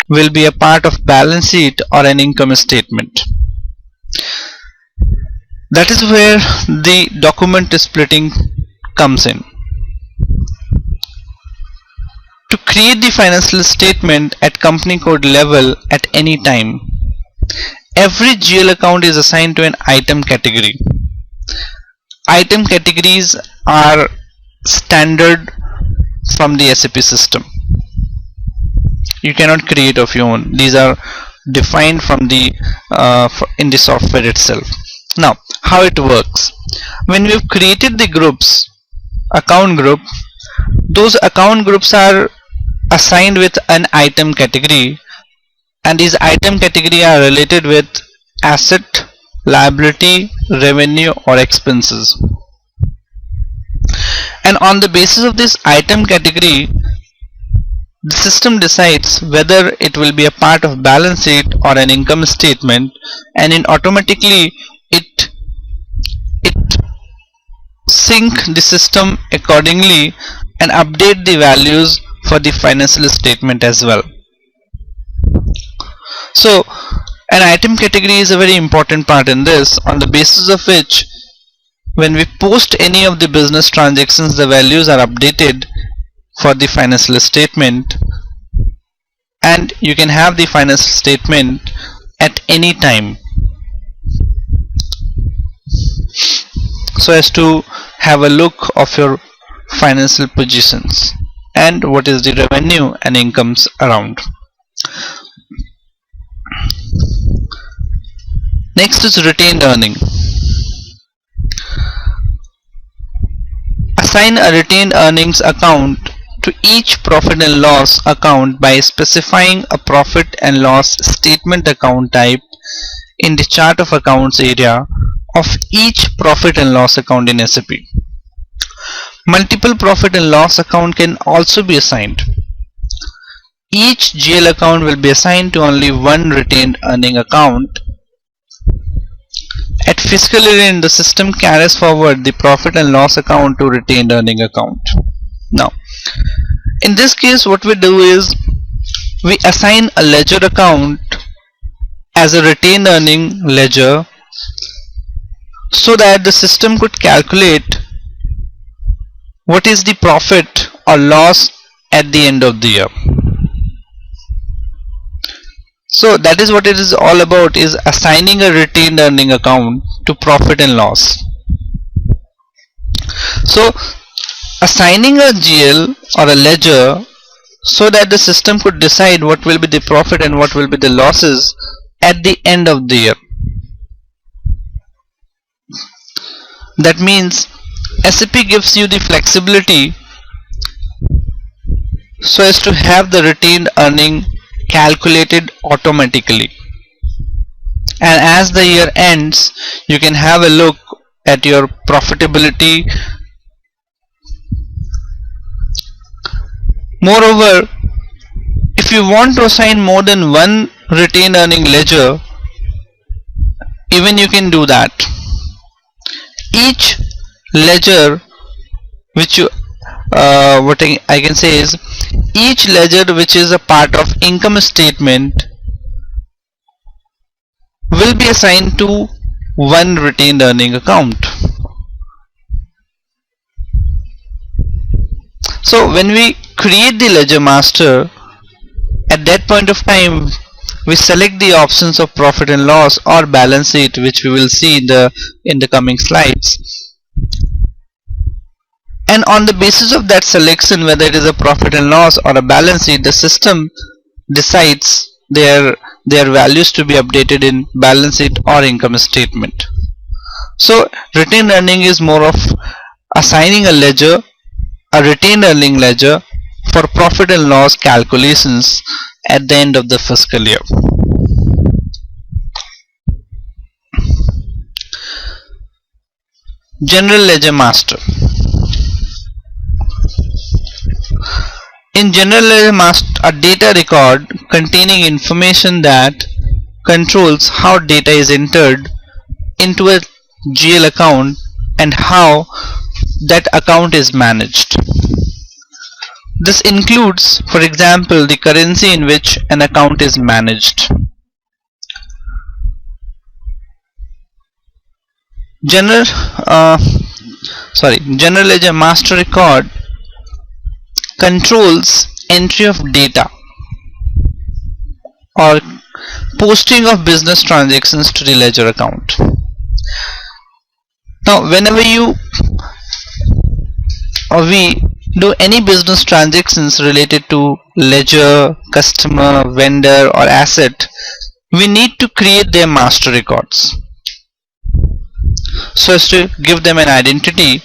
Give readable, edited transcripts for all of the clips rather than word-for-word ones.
will be a part of balance sheet or an income statement. That is where the document splitting comes in. To create the financial statement at company code level at any time, every GL account is assigned to an item category. Item categories are standard from the SAP system. You cannot create of your own. These are defined from the in the software itself. Now, how it works? When we've created the groups, account group, those account groups are assigned with an item category, and these item category are related with asset, liability, revenue or expenses. And on the basis of this item category, the system decides whether it will be a part of balance sheet or an income statement, and it automatically it sync the system accordingly and update the values for the financial statement as well. So an item category is a very important part in this, on the basis of which when we post any of the business transactions, the values are updated for the financial statement, and you can have the financial statement at any time, so as to have a look of your financial positions and what is the revenue and incomes around. Next is retained earning. Assign a retained earnings account to each profit and loss account by specifying a profit and loss statement account type in the chart of accounts area of each profit and loss account in SAP. Multiple profit and loss account can also be assigned. Each GL account will be assigned to only one retained earning account. At fiscal year end, the system carries forward the profit and loss account to retained earning account. Now, in this case, what we do is we assign a ledger account as a retained earning ledger, so that the system could calculate what is the profit or loss at the end of the year. So that is what it is all about, is assigning a retained earning account to profit and loss. So assigning a GL or a ledger so that the system could decide what will be the profit and what will be the losses at the end of the year. That means SAP gives you the flexibility so as to have the retained earning calculated automatically, and as the year ends you can have a look at your profitability. Moreover, if you want to assign more than one retained earning ledger, even you can do that. Each ledger which you what I can say is, each ledger which is a part of income statement will be assigned to one retained earning account. So when we create the ledger master, at that point of time we select the options of profit and loss or balance sheet, which we will see in the coming slides. And on the basis of that selection, whether it is a profit and loss or a balance sheet, the system decides their values to be updated in balance sheet or income statement. So retained earning is more of assigning a ledger, a retained earning ledger, for profit and loss calculations at the end of the fiscal year. General Ledger Master. In General Ledger Master, a data record containing information that controls how data is entered into a GL account and how that account is managed. This includes, for example, the currency in which an account is managed. General General Ledger Master Record controls entry of data or posting of business transactions to the ledger account. Now, whenever you or we do any business transactions related to ledger, customer, vendor or asset, we need to create their master records so as to give them an identity,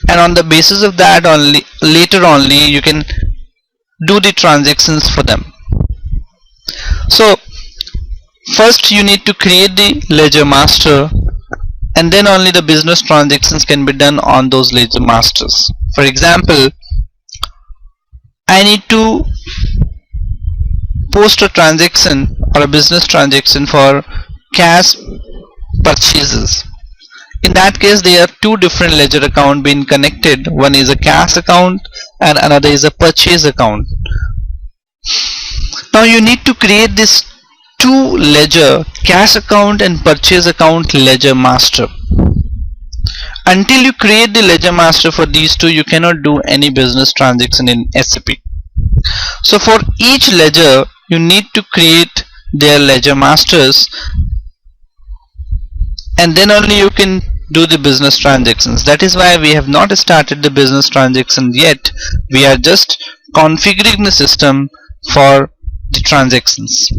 and on the basis of that only later only you can do the transactions for them. So first you need to create the ledger master, and then only the business transactions can be done on those ledger masters. For example, I need to post a transaction or a business transaction for cash purchases. In that case, there are two different ledger accounts being connected. One is a cash account and another is a purchase account. Now you need to create this two ledger, cash account and purchase account ledger master. Until you create the ledger master for these two, you cannot do any business transaction in SAP. So for each ledger, you need to create their ledger masters, and then only you can do the business transactions. That is why we have not started the business transaction yet. We are just configuring the system for the transactions.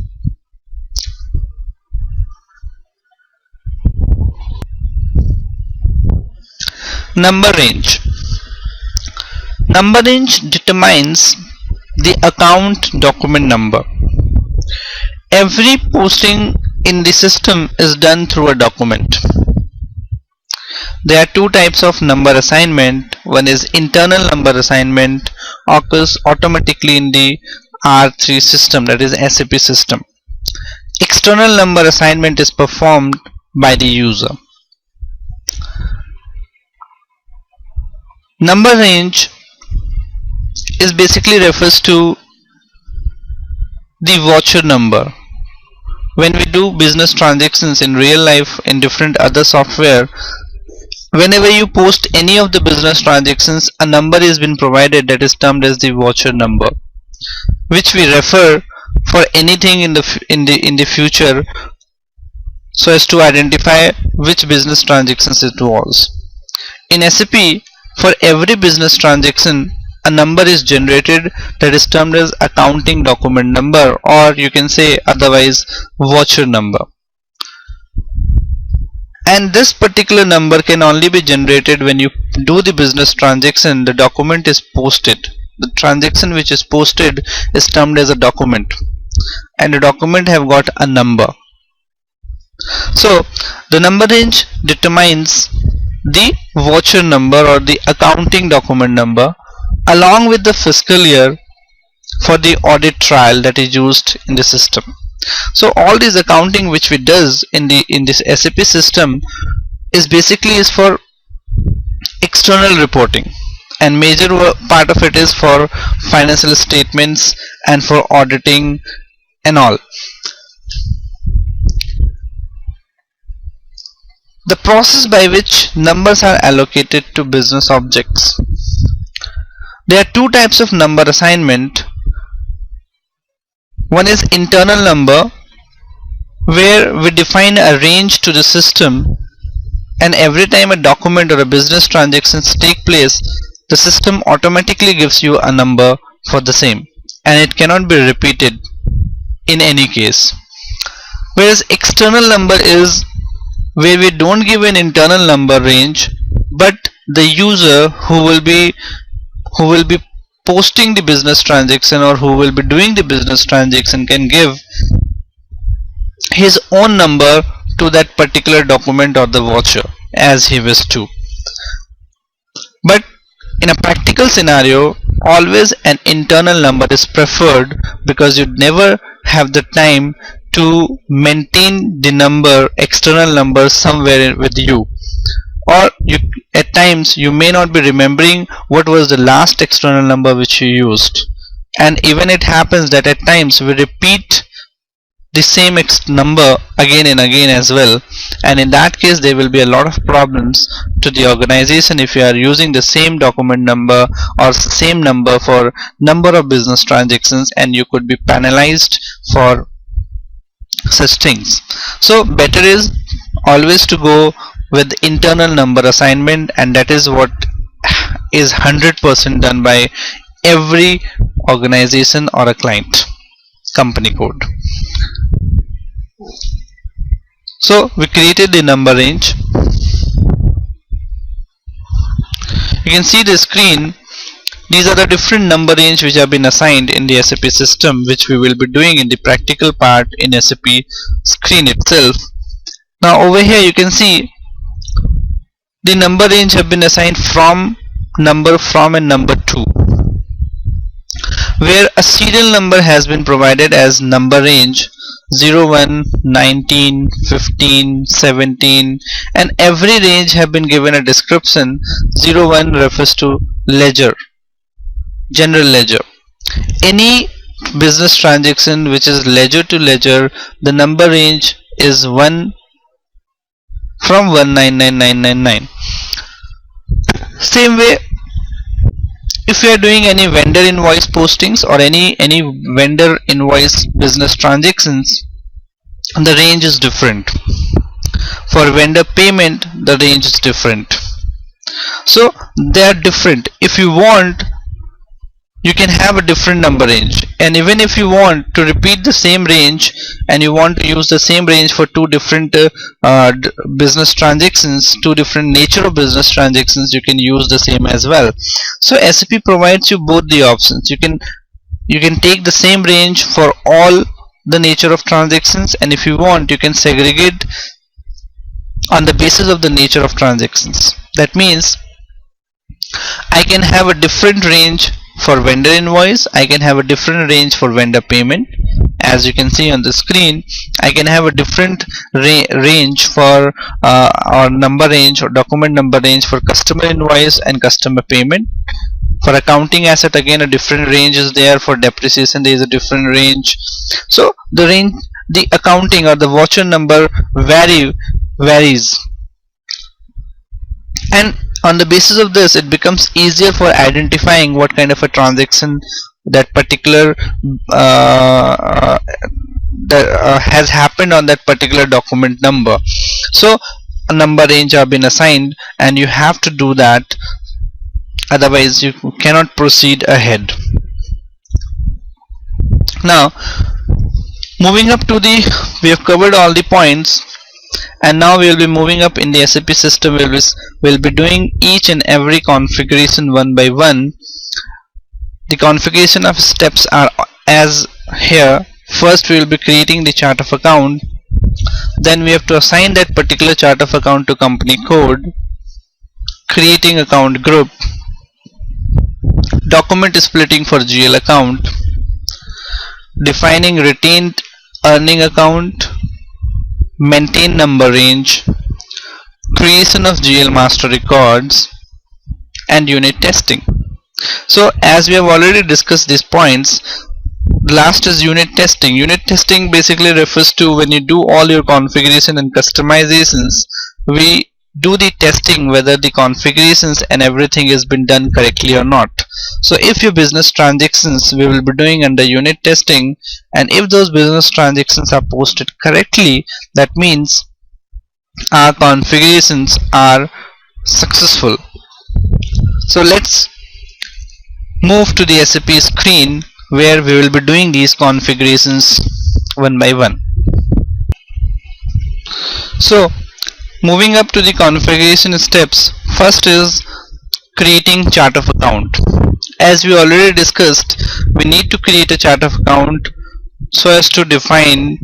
Number range. Number range determines the account document number. Every posting in the system is done through a document. There are two types of number assignment. One is internal number assignment, occurs automatically in the R3 system, that is SAP system. External number assignment is performed by the user. Number range is basically refers to the voucher number. When we do business transactions in real life in different other software, whenever you post any of the business transactions, a number is been provided that is termed as the voucher number, which we refer for anything in the future so as to identify which business transactions it was. In SAP, for every business transaction, a number is generated that is termed as accounting document number, or you can say otherwise voucher number. And this particular number can only be generated when you do the business transaction. The document is posted. The transaction which is posted is termed as a document, and the document have got a number. So the number range determines the voucher number or the accounting document number along with the fiscal year for the audit trial that is used in the system. So all this accounting which we does in this SAP system is basically for external reporting, and major part of it is for financial statements and for auditing and all. The process by which numbers are allocated to business objects. There are two types of number assignment. One is internal number, where we define a range to the system, and every time a document or a business transactions take place, the system automatically gives you a number for the same, and it cannot be repeated in any case. Whereas external number is where we don't give an internal number range, but the user who will be posting the business transaction or who will be doing the business transaction can give his own number to that particular document or the voucher as he wishes to. But in a practical scenario, always an internal number is preferred, because you never have the time to maintain the external number somewhere with you. or at times you may not be remembering what was the last external number which you used, and even it happens that at times we repeat the same number again and again as well, and in that case there will be a lot of problems to the organization if you are using the same document number or same number for number of business transactions, and you could be penalized for such things. So better is always to go with internal number assignment, and that is what is 100% done by every organization or a client company code. So we created the number range. You can see the screen. These are the different number range which have been assigned in the SAP system, which we will be doing in the practical part in SAP screen itself. Now over here you can see the number range have been assigned from, number from, and number to, where a serial number has been provided as number range 01, 19, 15, 17, and every range have been given a description. 01 refers to ledger, general ledger. Any business transaction which is ledger to ledger, the number range is 1 from 199999. Same way, if you are doing any vendor invoice postings or any vendor invoice business transactions, the range is different. For vendor payment, the range is different. So they are different. If you want, you can have a different number range, and even if you want to repeat the same range and you want to use the same range for two different business transactions, two different nature of business transactions, you can use the same as well. So SAP provides you both the options. You can take the same range for all the nature of transactions, and if you want, you can segregate on the basis of the nature of transactions. That means I can have a different range for vendor invoice, I can have a different range for vendor payment. As you can see on the screen, I can have a different range for or number range or document number range for customer invoice and customer payment. For accounting asset, again a different range is there. For depreciation, there is a different range. So the range, the accounting or the voucher number varies, and on the basis of this, it becomes easier for identifying what kind of a transaction that particular has happened on that particular document number. So a number range have been assigned, and you have to do that, otherwise you cannot proceed ahead. Now moving up to we have covered all the points, and now we will be moving up in the SAP system. We'll be doing each and every configuration one by one. The configuration of steps are as here. First we will be creating the chart of account, then we have to assign that particular chart of account to company code, creating account group, document splitting for GL account, defining retained earning account, maintain number range, creation of GL master records, and unit testing. So as we have already discussed these points, last is unit testing. Unit testing basically refers to when you do all your configuration and customizations, we do the testing whether the configurations and everything has been done correctly or not. So if your business transactions we will be doing under unit testing, and if those business transactions are posted correctly, that means our configurations are successful. So let's move to the SAP screen where we will be doing these configurations one by one. So moving up to the configuration steps, first is creating chart of account. As we already discussed, we need to create a chart of account so as to define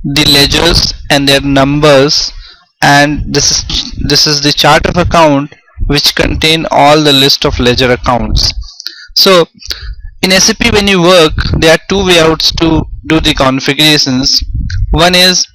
the ledgers and their numbers, and this is the chart of account which contain all the list of ledger accounts. So in SAP when you work, there are two way outs to do the configurations. One is